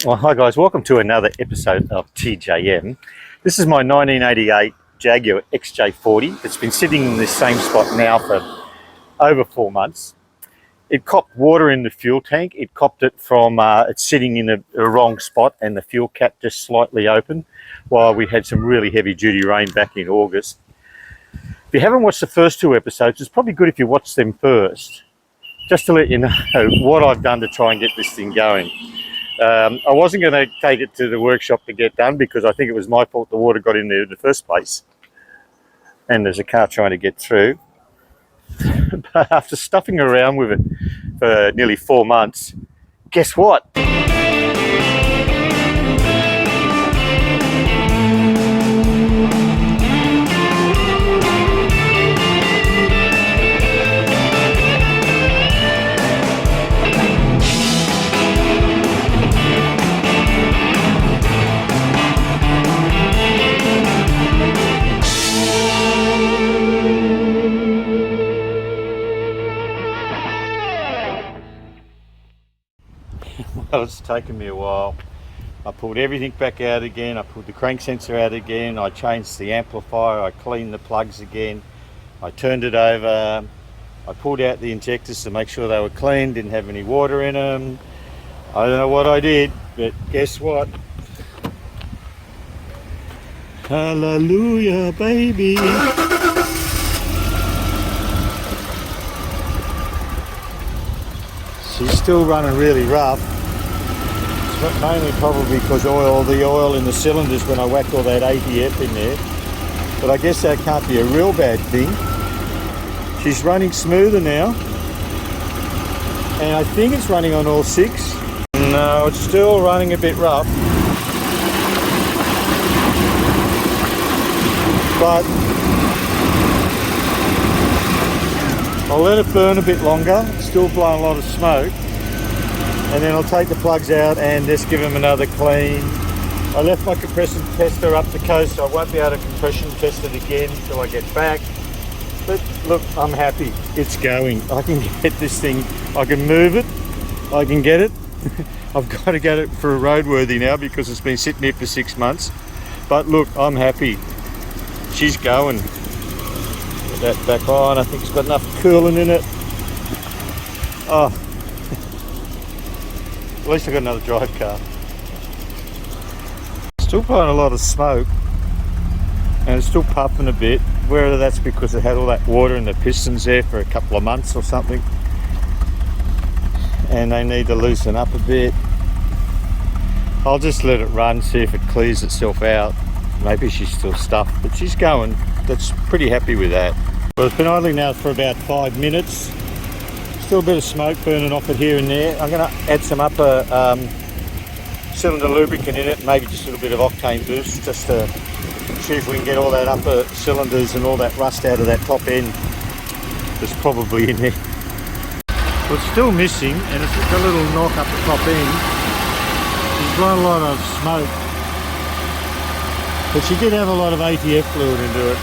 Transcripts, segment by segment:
Well, hi guys, welcome to another episode of TJM. This is my 1988 Jaguar XJ40 that's been sitting in this same spot now for over 4 months. It copped water in the fuel tank. It copped it from it's sitting in the wrong spot and the fuel cap just slightly open while we had some really heavy duty rain back in August. If you haven't watched the first 2 episodes, it's probably good if you watch them first, just to let you know what I've done to try and get this thing going. I wasn't going to take it to the workshop to get done because I think it was my fault the water got in there in the first place. And there's a car trying to get through. But after stuffing around with it for nearly 4 months, guess what? Well, it's taken me a while. I pulled everything back out again. I pulled the crank sensor out again. I changed the amplifier. I cleaned the plugs again. I turned it over. I pulled out the injectors to make sure they were clean, didn't have any water in them. I don't know what I did, but guess what? Hallelujah, baby. She's still running really rough. It's mainly probably because the oil in the cylinders when I whacked all that ATF in there. But I guess that can't be a real bad thing. She's running smoother now. And I think it's running on all 6. No, it's still running a bit rough. But I'll let it burn a bit longer. It's still blowing a lot of smoke. And then I'll take the plugs out and just give them another clean. I left my compression tester up the coast, so I won't be able to compression test it again until I get back. But look, I'm happy. It's going. I can get this thing. I can move it. I can get it. I've got to get it for a roadworthy now because it's been sitting here for 6 months. But look, I'm happy. She's going. Put that back on. I think it's got enough coolant in it. Oh. At least I've got another drive car. Still blowing a lot of smoke and it's still puffing a bit. Whether that's because it had all that water in the pistons there for a couple of months or something and they need to loosen up a bit. I'll just let it run, see if it clears itself out. Maybe she's still stuffed, but she's going. That's pretty happy with that. Well, it's been idling now for about 5 minutes. Still a bit of smoke burning off it here and there. I'm going to add some upper cylinder lubricant in it, maybe just a little bit of octane boost, just to see if we can get all that upper cylinders and all that rust out of that top end that's probably in there. Well, it's still missing and it's got a little knock up the top end. She's got a lot of smoke, but she did have a lot of ATF fluid into it.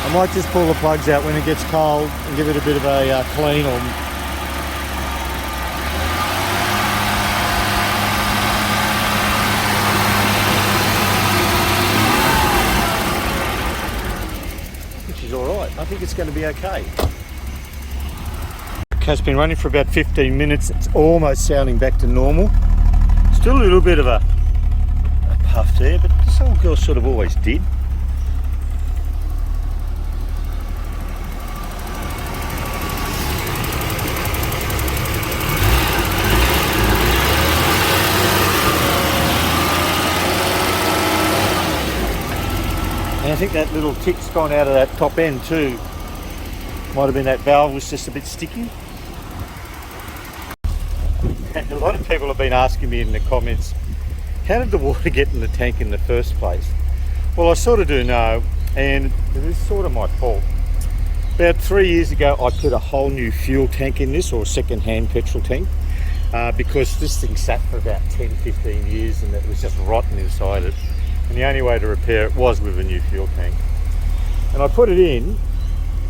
I might just pull the plugs out when it gets cold and give it a bit of a clean on. I think she's alright. I think it's going to be okay. Okay, it's been running for about 15 minutes. It's almost sounding back to normal. Still a little bit of a puff there, but this old girl sort of always did. And I think that little tick's gone out of that top end too. Might have been that valve was just a bit sticky. And a lot of people have been asking me in the comments, how did the water get in the tank in the first place? Well, I sort of do know, and it is sort of my fault. About 3 years ago, I put a whole new fuel tank in this, or a second-hand petrol tank, because this thing sat for about 10-15 years and it was just rotten inside it. And the only way to repair it was with a new fuel tank. And I put it in,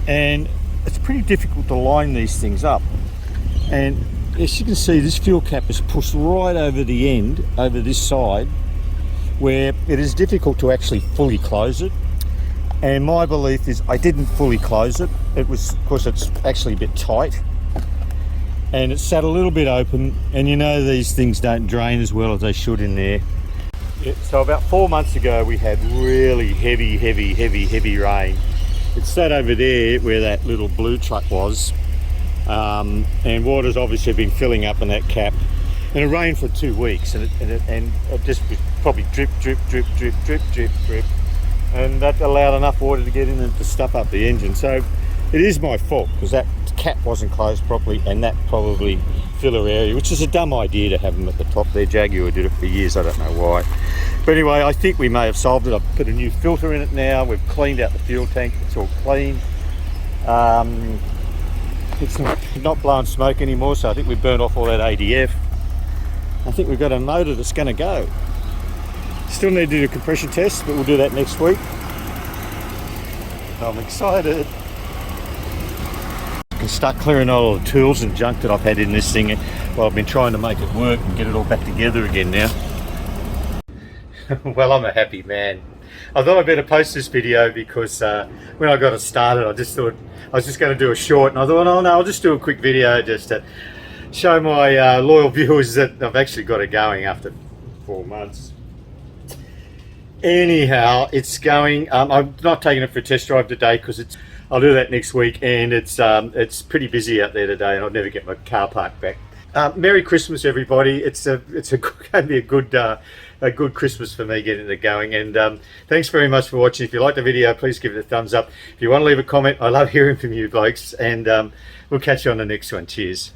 and it's pretty difficult to line these things up. And as you can see, this fuel cap is pushed right over the end, over this side, where it is difficult to actually fully close it. And my belief is I didn't fully close it. It was, of course, it's actually a bit tight, and it sat a little bit open, and you know these things don't drain as well as they should in there. So about 4 months ago we had really heavy rain. It sat over there where that little blue truck was, and water's obviously been filling up in that cap, and it rained for 2 weeks, and it just probably drip, and that allowed enough water to get in and to stuff up the engine. So it is my fault because that cap wasn't closed properly, and that probably filler area, which is a dumb idea to have them at the top there. Jaguar did it for years, I don't know why. But anyway, I think we may have solved it. I've put a new filter in it now. We've cleaned out the fuel tank. It's all clean. It's not blowing smoke anymore, so I think we've burned off all that ADF. I think we've got a motor that's going to go. Still need to do a compression test, but we'll do that next week. I'm excited. I can start clearing all the tools and junk that I've had in this thing. Well, I've been trying to make it work and get it all back together again now. Well, I'm a happy man. I thought I'd better post this video because when I got it started, I just thought I was just going to do a short, and I thought, oh no, I'll just do a quick video just to show my loyal viewers that I've actually got it going after 4 months. Anyhow, it's going. I'm not taking it for a test drive today because I'll do that next week, and it's pretty busy out there today, and I'll never get my car parked back. Merry Christmas, everybody! It's going to be a good Christmas for me getting it going, and thanks very much for watching. If you liked the video, please give it a thumbs up. If you want to leave a comment, I love hearing from you blokes, and we'll catch you on the next one. Cheers.